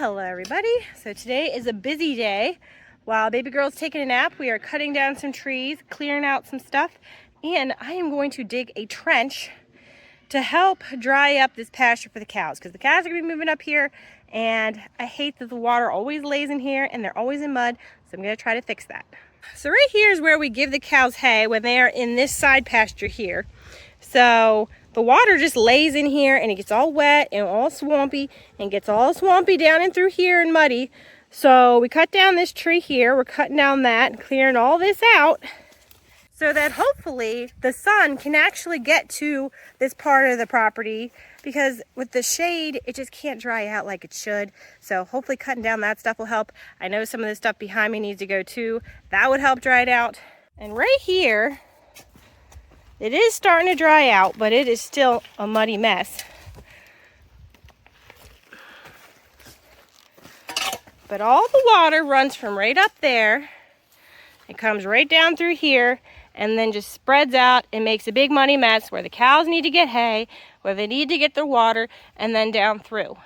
Hello everybody. So today is a busy day. While baby girl's taking a nap, we are cutting down some trees, clearing out some stuff, and I am going to dig a trench to help dry up this pasture for the cows, because the cows are going to be moving up here, and I hate that the water always lays in here and they're always in mud, so I'm going to try to fix that. So right here is where we give the cows hay when they are in this side pasture here. So the water just lays in here and it gets all wet and all swampy and gets all swampy down and through here and muddy. So we cut down this tree here. We're cutting down that and clearing all this out so that hopefully the sun can actually get to this part of the property, because with the shade, it just can't dry out like it should. So hopefully cutting down that stuff will help. I know some of the stuff behind me needs to go too. That would help dry it out. And right here, it is starting to dry out, but it is still a muddy mess. But all the water runs from right up there. It comes right down through here and then just spreads out and makes a big muddy mess where the cows need to get hay, where they need to get their water, and then down through.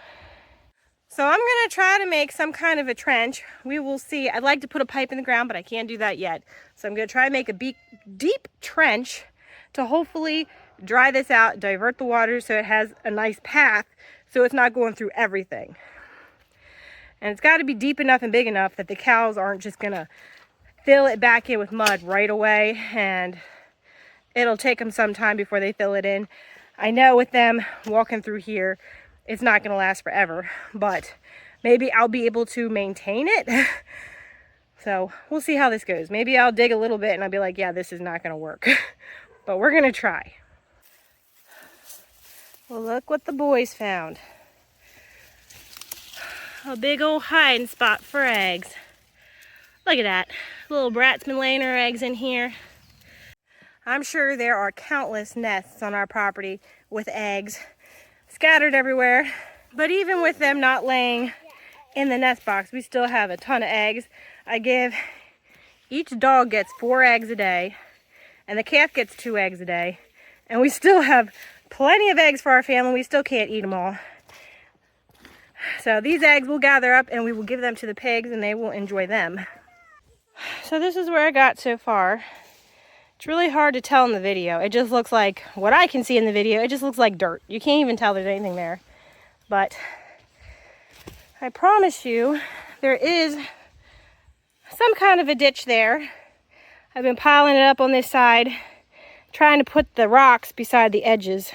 So I'm going to try to make some kind of a trench. We will see. I'd like to put a pipe in the ground, but I can't do that yet. So I'm going to try to make a deep trench to hopefully dry this out, divert the water so it has a nice path so it's not going through everything. And it's got to be deep enough and big enough that the cows aren't just going to fill it back in with mud right away, and it'll take them some time before they fill it in. I know with them walking through here, it's not going to last forever, but maybe I'll be able to maintain it. So we'll see how this goes. Maybe I'll dig a little bit and I'll be like, yeah, this is not going to work. But we're going to try. Well, look what the boys found. A big old hiding spot for eggs. Look at that. Little brat's been laying her eggs in here. I'm sure there are countless nests on our property with eggs scattered everywhere. But even with them not laying in the nest box, we still have a ton of eggs. Each dog gets 4 eggs a day, and the calf gets 2 eggs a day. And we still have plenty of eggs for our family. We still can't eat them all. So these eggs we'll gather up and we will give them to the pigs and they will enjoy them. So this is where I got so far. It's really hard to tell in the video. It just looks like, what I can see in the video, it just looks like dirt. You can't even tell there's anything there. But I promise you, there is some kind of a ditch there. I've been piling it up on this side, trying to put the rocks beside the edges.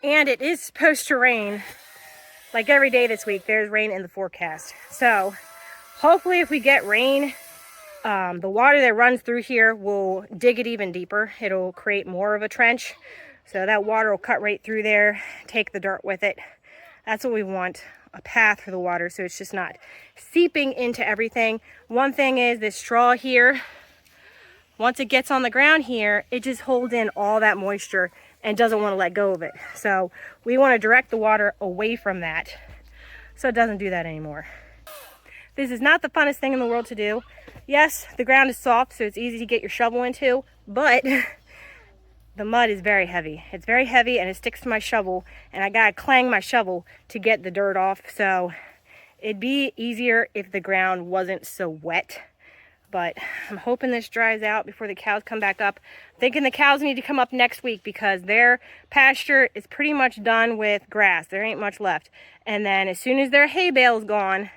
And it is supposed to rain. Like every day this week, there's rain in the forecast. So hopefully if we get rain, the water that runs through here will dig it even deeper. It'll create more of a trench. So that water will cut right through there, take the dirt with it. That's what we want, a path for the water so it's just not seeping into everything. One thing is this straw here, once it gets on the ground here, it just holds in all that moisture and doesn't want to let go of it. So we want to direct the water away from that so it doesn't do that anymore. This is not the funnest thing in the world to do. Yes, the ground is soft, so it's easy to get your shovel into, but the mud is very heavy. It's very heavy and it sticks to my shovel, and I gotta clang my shovel to get the dirt off. So it'd be easier if the ground wasn't so wet. But I'm hoping this dries out before the cows come back up. I'm thinking the cows need to come up next week because their pasture is pretty much done with grass. There ain't much left. And then as soon as their hay bale is gone,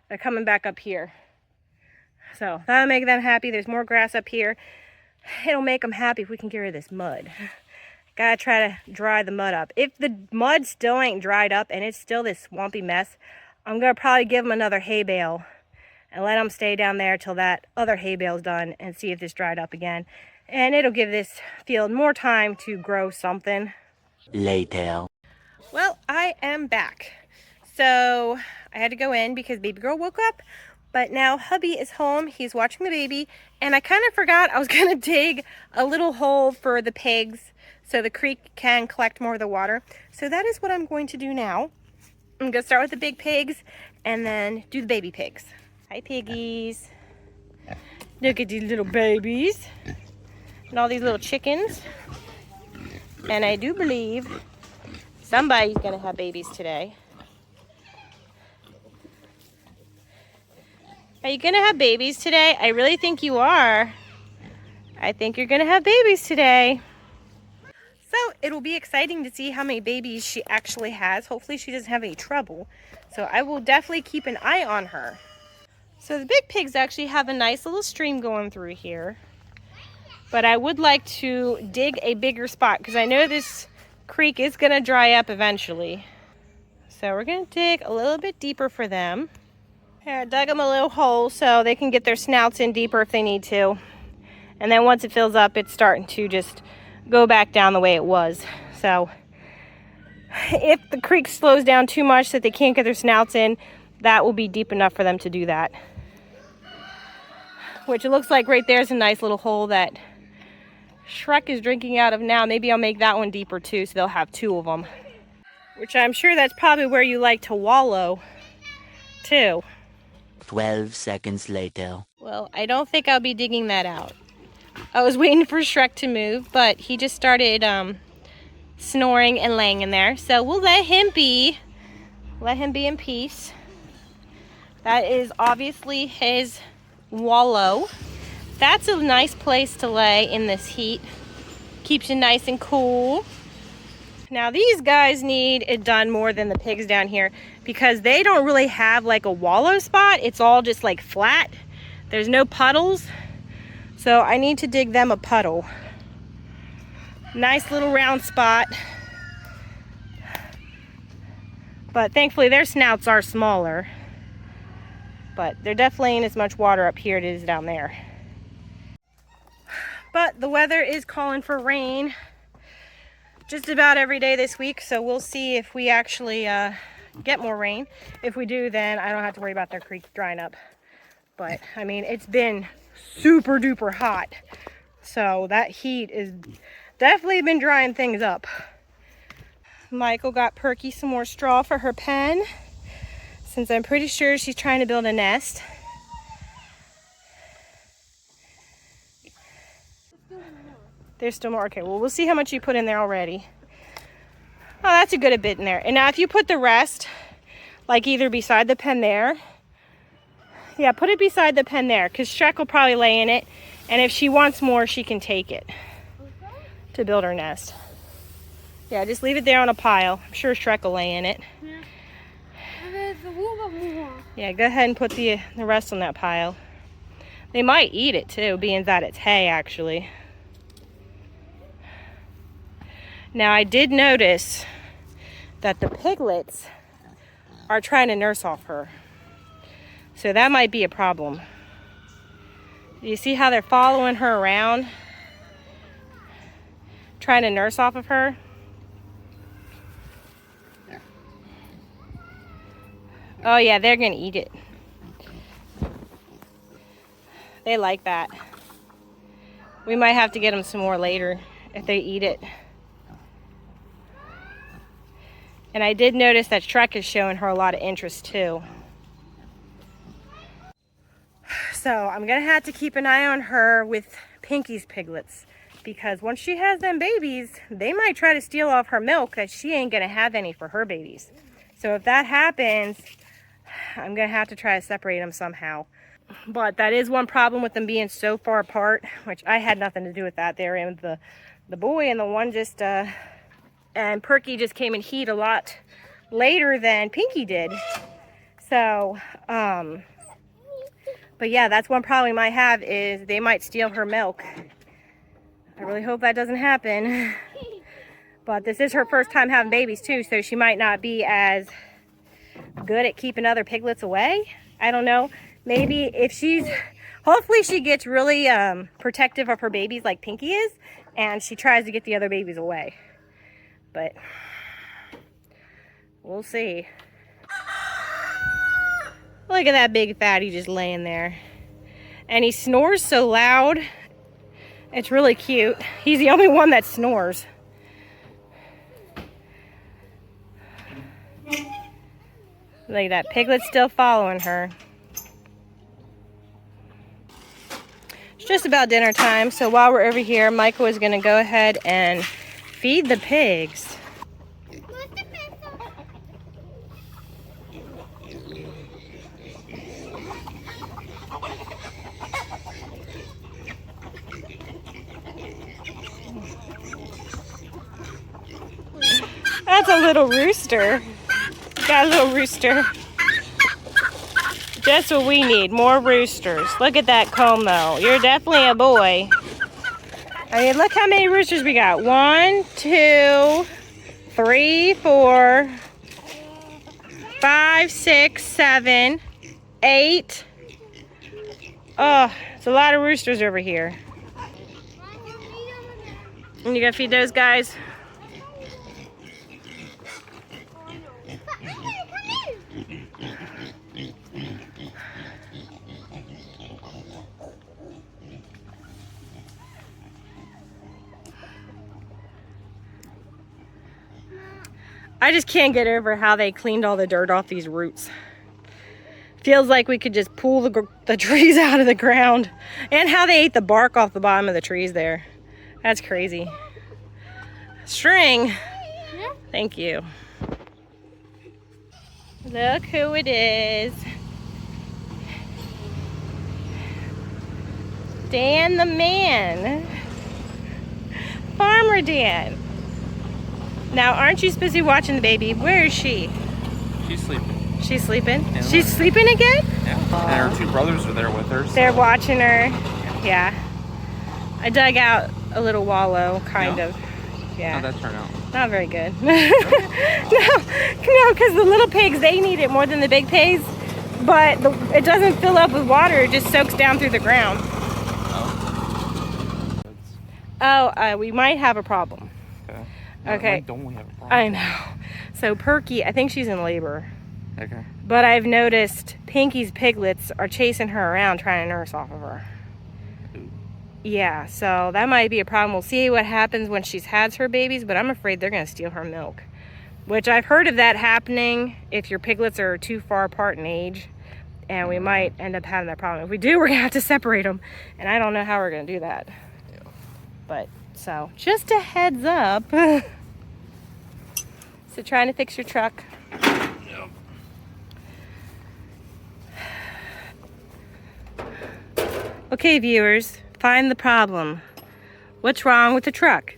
they're coming back up here. So that'll make them happy. There's more grass up here. It'll make them happy if we can get rid of this mud. Gotta try to dry the mud up. If the mud still ain't dried up and it's still this swampy mess, I'm gonna probably give them another hay bale and let them stay down there till that other hay bale's done and see if this dried up again. And it'll give this field more time to grow something. Later. Well, I am back. So I had to go in because baby girl woke up, but now hubby is home. He's watching the baby, and I kind of forgot I was gonna dig a little hole for the pigs so the creek can collect more of the water. So that is what I'm going to do now. I'm gonna start with the big pigs and then do the baby pigs. Hi, piggies. Look at these little babies. And all these little chickens. And I do believe somebody's going to have babies today. Are you gonna have babies today? I really think you are. I think you're gonna have babies today. So it'll be exciting to see how many babies she actually has. Hopefully she doesn't have any trouble. So I will definitely keep an eye on her. So the big pigs actually have a nice little stream going through here. But I would like to dig a bigger spot because I know this creek is gonna dry up eventually. So we're gonna dig a little bit deeper for them. Here, I dug them a little hole so they can get their snouts in deeper if they need to. And then once it fills up, it's starting to just go back down the way it was. So if the creek slows down too much that they can't get their snouts in, that will be deep enough for them to do that. Which it looks like right there's a nice little hole that Shrek is drinking out of now. Maybe I'll make that one deeper too, so they'll have two of them. Which I'm sure that's probably where you like to wallow too. 12 seconds later. Well, I don't think I'll be digging that out. I was waiting for Shrek to move, but he just started snoring and laying in there. So we'll let him be. Let him be in peace. That is obviously his wallow. That's a nice place to lay in this heat. Keeps you nice and cool. Now these guys need it done more than the pigs down here because they don't really have like a wallow spot. It's all just like flat. There's no puddles. So I need to dig them a puddle. Nice little round spot. But thankfully their snouts are smaller. But there definitely ain't as much water up here as it is down there. But the weather is calling for rain just about every day this week. So we'll see if we actually get more rain. If we do, then I don't have to worry about their creek drying up. But I mean, it's been super duper hot. So that heat is definitely been drying things up. Michael got Perky some more straw for her pen, since I'm pretty sure she's trying to build a nest. There's still more. Okay, well, we'll see how much you put in there already. Oh, that's a good bit in there. And now if you put the rest, like either beside the pen there. Yeah, put it beside the pen there, because Shrek will probably lay in it. And if she wants more, she can take it to build her nest. Yeah, just leave it there on a pile. I'm sure Shrek will lay in it. Yeah, go ahead and put the rest on that pile. They might eat it too, being that it's hay actually. Now I did notice that the piglets are trying to nurse off her. So that might be a problem. Do you see how they're following her around? Trying to nurse off of her? Oh yeah, they're gonna eat it. They like that. We might have to get them some more later if they eat it. And I did notice that Shrek is showing her a lot of interest too. So I'm gonna have to keep an eye on her with Pinky's piglets, because once she has them babies, they might try to steal off her milk because she ain't gonna have any for her babies. So if that happens, I'm gonna have to try to separate them somehow. But that is one problem with them being so far apart, which I had nothing to do with that. They were in the boy and the one just and Perky just came in heat a lot later than Pinky did. So but yeah, that's one problem we might have, is they might steal her milk. I really hope that doesn't happen. But this is her first time having babies too, so she might not be as good at keeping other piglets away. I don't know. Maybe if hopefully she gets really protective of her babies like Pinky is, and she tries to get the other babies away. But we'll see. Look at that big fatty just laying there. And he snores so loud. It's really cute. He's the only one that snores. Look at that. Piglet's still following her. It's just about dinner time, so while we're over here, Michael is going to go ahead and feed the pigs. That's a little rooster. Got a little rooster. Just what we need, more roosters. Look at that comb though. You're definitely a boy. I mean, look how many roosters we got. 1, 2, 3, 4, 5, 6, 7, 8. Oh, it's a lot of roosters over here. And you gotta feed those guys. I just can't get over how they cleaned all the dirt off these roots. Feels like we could just pull the trees out of the ground. And how they ate the bark off the bottom of the trees there. That's crazy. String. Yeah. Thank you. Look who it is. Dan the man. Farmer Dan. Now, aren't you supposed to be watching the baby? Where is she? She's sleeping. She's sleeping? Yeah. She's sleeping again? Yeah. And her 2 brothers are there with her. So. They're watching her. Yeah. I dug out a little wallow, kind of. Yeah. How'd that turn out? Not very good. No, because the little pigs, they need it more than the big pigs. But it doesn't fill up with water. It just soaks down through the ground. Oh, we might have a problem. Okay. Why don't we have a problem? I know. So Perky, I think she's in labor. Okay. But I've noticed Pinky's piglets are chasing her around trying to nurse off of her. Ooh. Yeah, so that might be a problem. We'll see what happens when she's had her babies, but I'm afraid they're going to steal her milk. Which I've heard of that happening if your piglets are too far apart in age. And we might end up having that problem. If we do, we're going to have to separate them. And I don't know how we're going to do that. Yeah. But, so, just a heads up. So trying to fix your truck. Yep. Okay, viewers, find the problem. What's wrong with the truck?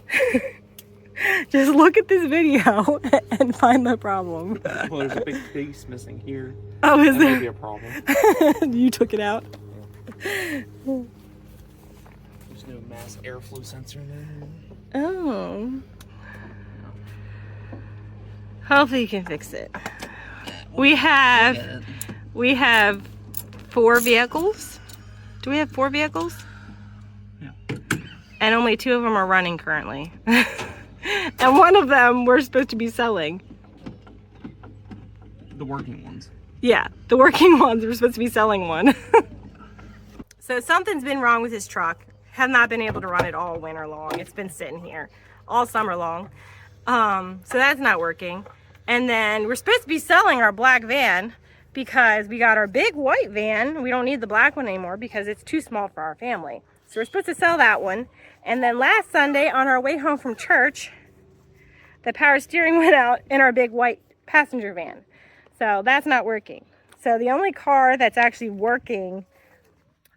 Just look at this video and find the problem. Well, there's a big piece missing here. Oh, is that there? May be a problem. You took it out? Yeah. There's no mass airflow sensor in there. Oh. Hopefully you can fix it. We have 4 vehicles. Do we have 4 vehicles? Yeah. And only 2 of them are running currently. And one of them we're supposed to be selling. The working ones. Yeah, the working ones, we're supposed to be selling one. So something's been wrong with his truck. Have not been able to run it all winter long. It's been sitting here all summer long. So that's not working. And then we're supposed to be selling our black van because we got our big white van. We don't need the black one anymore because it's too small for our family. So we're supposed to sell that one. And then last Sunday on our way home from church, the power steering went out in our big white passenger van. So that's not working. So the only car that's actually working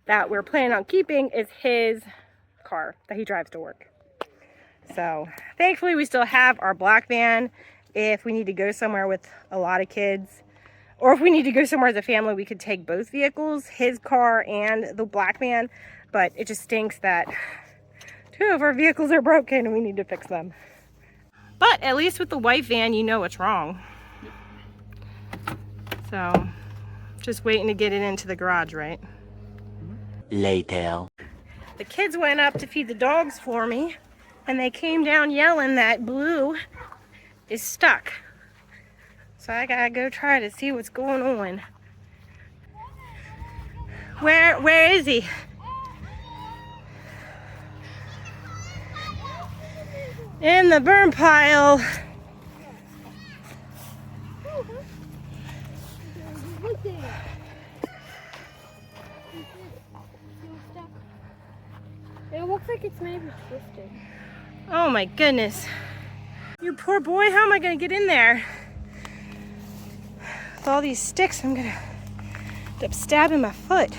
that we're planning on keeping is his car that he drives to work. So thankfully we still have our black van if we need to go somewhere with a lot of kids. Or if we need to go somewhere as a family, we could take both vehicles, his car and the black van. But it just stinks that 2 of our vehicles are broken and we need to fix them. But at least with the white van, you know what's wrong. So, just waiting to get it into the garage, right? Later. The kids went up to feed the dogs for me, and they came down yelling that Blue is stuck. So I gotta go try to see what's going on. Where is he? In the burn pile. It looks like it's maybe twisted. Oh my goodness. You poor boy, how am I gonna get in there? With all these sticks, I'm gonna end up stabbing my foot.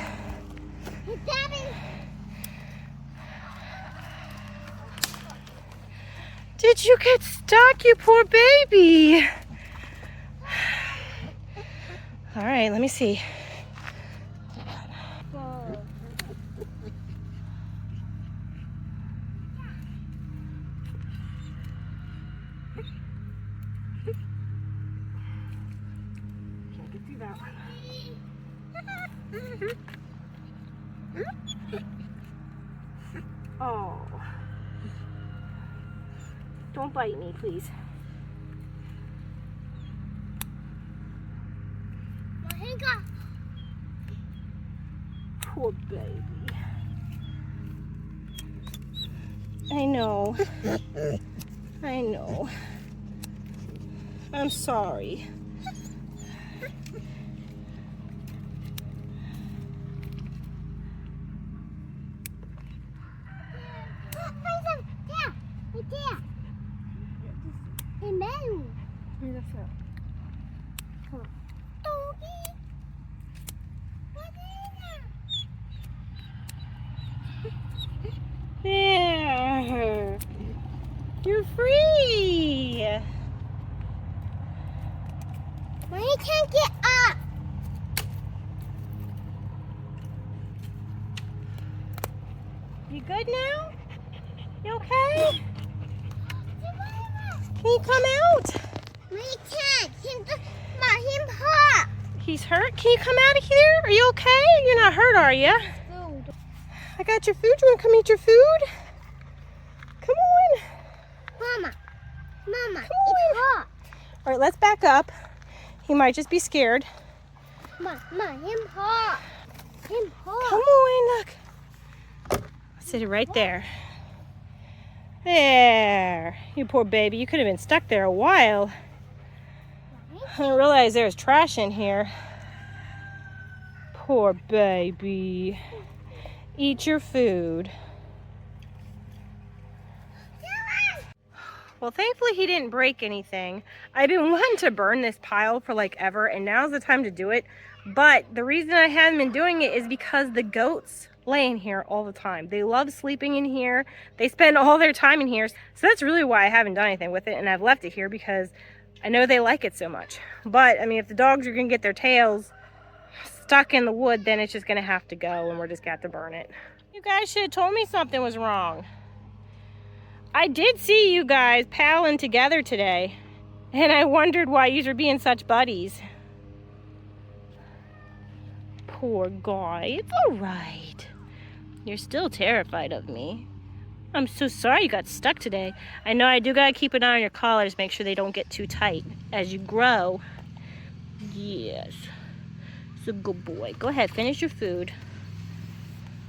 Did did you get stuck, you poor baby? All right, let me see. Can't get through that one. Oh. Don't bite me, please. Poor baby. I know. I know. I'm sorry. There. You're free. Mommy can't get up. You good now? You okay? Can you come out? Mommy can't. Him hurt. He's hurt? Can you come out of here? Are you okay? You're not hurt, are you? Food. I got your food. You want to come eat your food? Come on. Mama, Come it's hot. All right, let's back up. He might just be scared. Mama, him hot. Him hot. Come on, look. Sit it right there. There. You poor baby. You could have been stuck there a while. I didn't realize there was trash in here. Poor baby. Eat your food. Well, thankfully he didn't break anything. I've been wanting to burn this pile for like ever, and now's the time to do it. But the reason I haven't been doing it is because the goats lay in here all the time. They love sleeping in here. They spend all their time in here. So that's really why I haven't done anything with it, and I've left it here because I know they like it so much. But, I mean, if the dogs are going to get their tails stuck in the wood, then it's just going to have to go, and we're just going to have to burn it. You guys should have told me something was wrong. I did see you guys palling together today, and I wondered why you were being such buddies. Poor guy. It's all right. You're still terrified of me. I'm so sorry you got stuck today. I know I do gotta keep an eye on your collars, make sure they don't get too tight as you grow. Yes. It's a good boy. Go ahead, finish your food.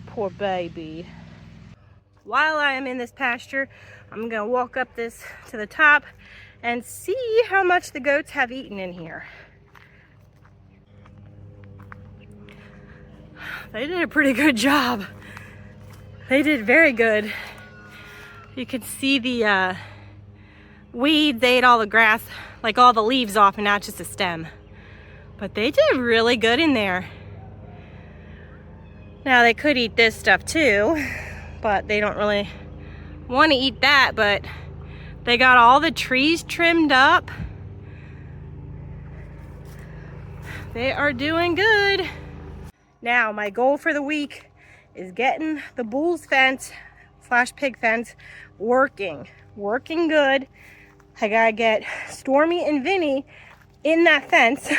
Poor baby. While I am in this pasture, I'm gonna walk up this to the top and see how much the goats have eaten in here. They did a pretty good job. They did very good. You can see the weeds. They ate all the grass, like all the leaves off, and now it's just a stem. But they did really good in there. Now they could eat this stuff too, but they don't really want to eat that. But they got all the trees trimmed up. They are doing good. Now my goal for the week is getting the bulls fence / pig fence working good. I gotta get Stormy and Vinny in that fence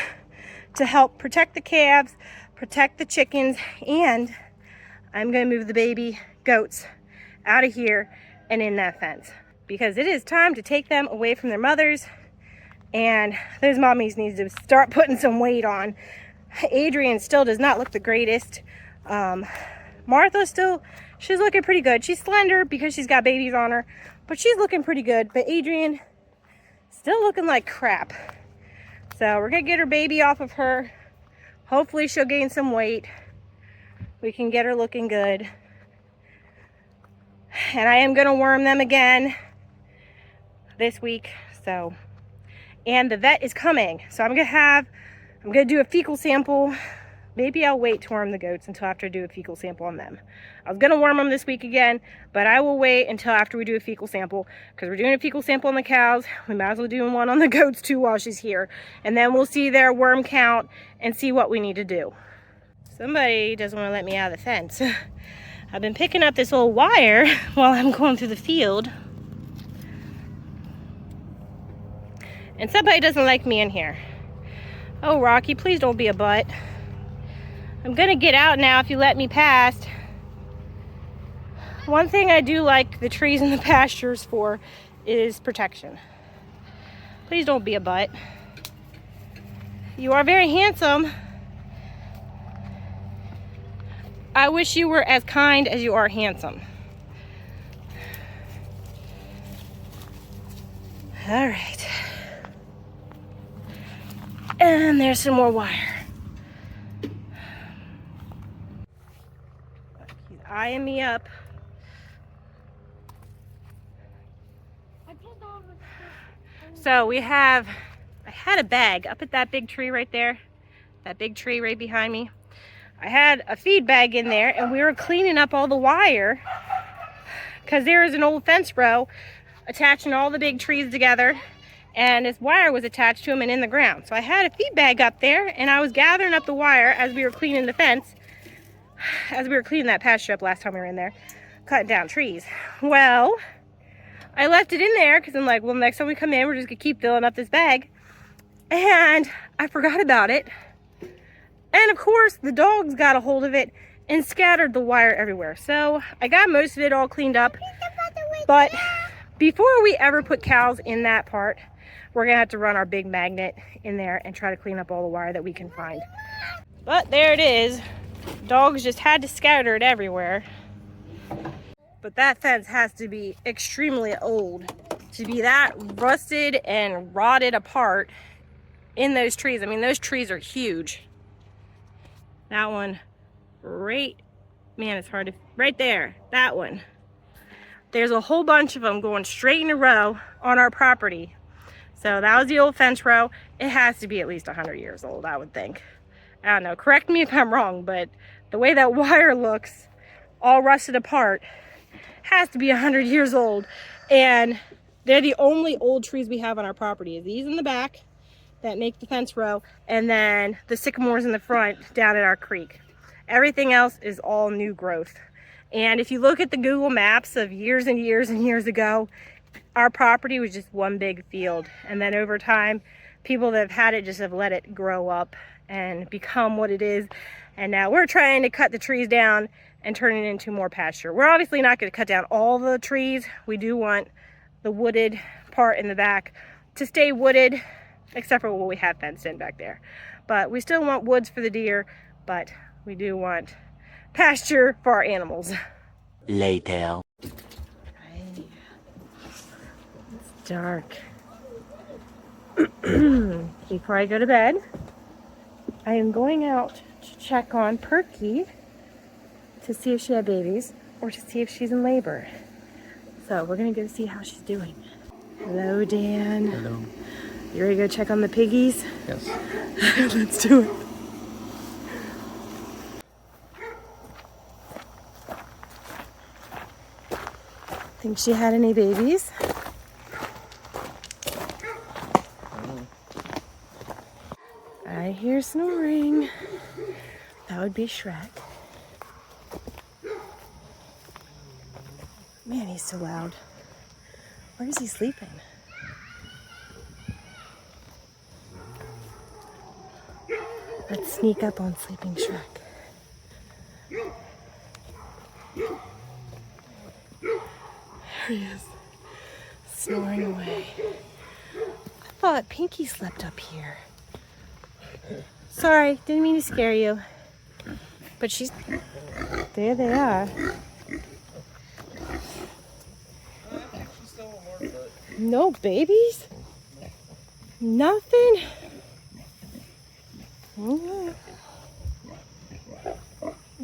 to help protect the calves, protect the chickens, and I'm gonna move the baby goats out of here and in that fence because it is time to take them away from their mothers, and those mommies need to start putting some weight on. Adrian still does not look the greatest. Martha she's looking pretty good. She's slender because she's got babies on her, but she's looking pretty good. But Adrian, still looking like crap. So we're gonna get her baby off of her. Hopefully she'll gain some weight. We can get her looking good. And I am gonna worm them again this week. And the vet is coming. So I'm gonna do a fecal sample maybe I'll wait to worm the goats until after I do a fecal sample on them. I was gonna worm them this week again, but I will wait until after we do a fecal sample, because we're doing a fecal sample on the cows. We might as well do one on the goats too while she's here. And then we'll see their worm count and see what we need to do. Somebody doesn't want to let me out of the fence. I've been picking up this old wire while I'm going through the field. And somebody doesn't like me in here. Oh, Rocky, please don't be a butt. I'm gonna get out now if you let me past. One thing I do like the trees and the pastures for is protection. Please don't be a butt. You are very handsome. I wish you were as kind as you are handsome. All right. And there's some more wire. He's eyeing me up. So I had a bag up at that big tree right there. That big tree right behind me. I had a feed bag in there and we were cleaning up all the wire because there is an old fence row attaching all the big trees together, and this wire was attached to them and in the ground. So I had a feed bag up there and I was gathering up the wire as we were cleaning the fence, as we were cleaning that pasture up last time we were in there, cutting down trees. Well, I left it in there because I'm like, well, next time we come in, we're just gonna keep filling up this bag. And I forgot about it. And of course, the dogs got a hold of it and scattered the wire everywhere. So I got most of it all cleaned up. But before we ever put cows in that part, we're gonna have to run our big magnet in there and try to clean up all the wire that we can find. But there it is. Dogs just had to scatter it everywhere. But that fence has to be extremely old to be that rusted and rotted apart in those trees. I mean, those trees are huge. That one right, man, it's hard to, right there, that one. There's a whole bunch of them going straight in a row on our property. So that was the old fence row. It has to be at least 100 years old, I would think. I don't know, correct me if I'm wrong, but the way that wire looks, all rusted apart, has to be 100 years old. And they're the only old trees we have on our property. These in the back that make the fence row, and then the sycamores in the front down at our creek. Everything else is all new growth. And if you look at the Google Maps of years and years and years ago, our property was just one big field. And then over time, people that have had it just have let it grow up and become what it is. And now we're trying to cut the trees down and turn it into more pasture. We're obviously not going to cut down all the trees. We do want the wooded part in the back to stay wooded, except for what we have fenced in back there. But we still want woods for the deer, but we do want pasture for our animals. Later. It's dark. Before I go to bed, I am going out to check on Perky to see if she had babies or to see if she's in labor. So we're gonna go see how she's doing. Hello, Dan. Hello. You ready to go check on the piggies? Yes. Let's do it. Think she had any babies? I hear snoring. That would be Shrek. Man, he's so loud. Where is he sleeping? Let's sneak up on sleeping Shrek. There he is, snoring away. I thought Pinky slept up here. Sorry, didn't mean to scare you. But she's... There they are. No babies? Nothing? Okay.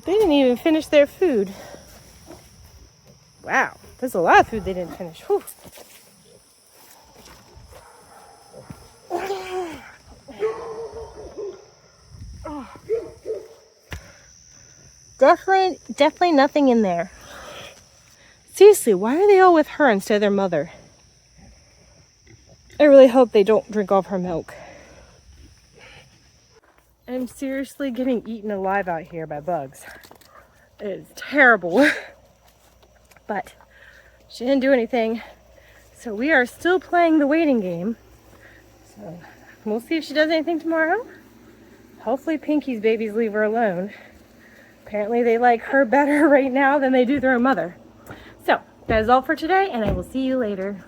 They didn't even finish their food. Wow, there's a lot of food they didn't finish. Whew. definitely nothing in there. Seriously, why are they all with her instead of their mother? I really hope they don't drink all of her milk. I'm seriously getting eaten alive out here by bugs. It is terrible. But she didn't do anything. So we are still playing the waiting game. So we'll see if she does anything tomorrow. Hopefully Pinky's babies leave her alone. Apparently they like her better right now than they do their mother. So that is all for today, and I will see you later.